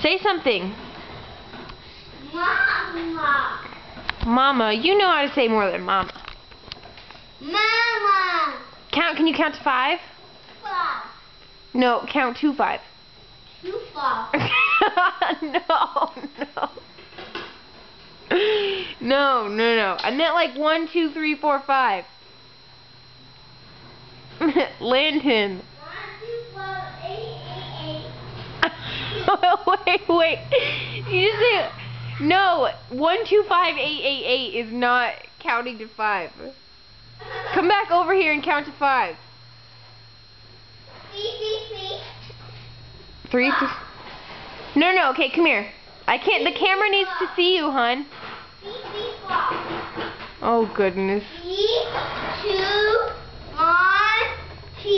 Say something. Mama. Mama, you know how to say more than mama. Mama. Count, can you count to 5? 5. No, count to 5. 2 5. No. No. I meant like 1, 2, 3, 4, 5. Landon. 1 2 4 8 Wait. You just say no. 1 2 5 8 8 8 is not counting to 5. Come back over here and count to 5. 3. No. Okay, come here. I can't. The camera needs to see you, hon. Oh goodness. 3 2 1 2